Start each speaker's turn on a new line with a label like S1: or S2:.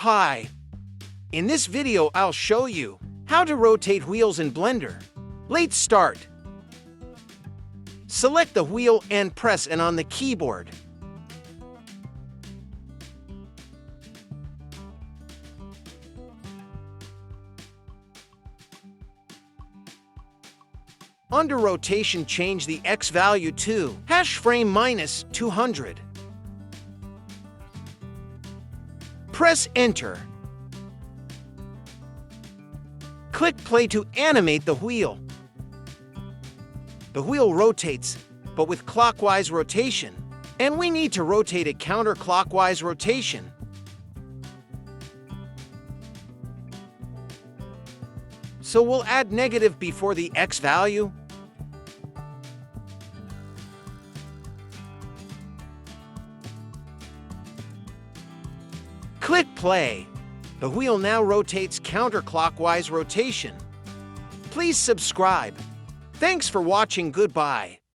S1: Hi. In this video, I'll show you how to rotate wheels in Blender. Let's start. Select the wheel and press N on the keyboard. Under rotation, change the X value to #200. Press Enter. Click play to animate the wheel. The wheel rotates, but with clockwise rotation, and we need to rotate it counterclockwise rotation. So we'll add negative before the X value. Click play. The wheel now rotates counterclockwise rotation. Please subscribe. Thanks for watching. Goodbye.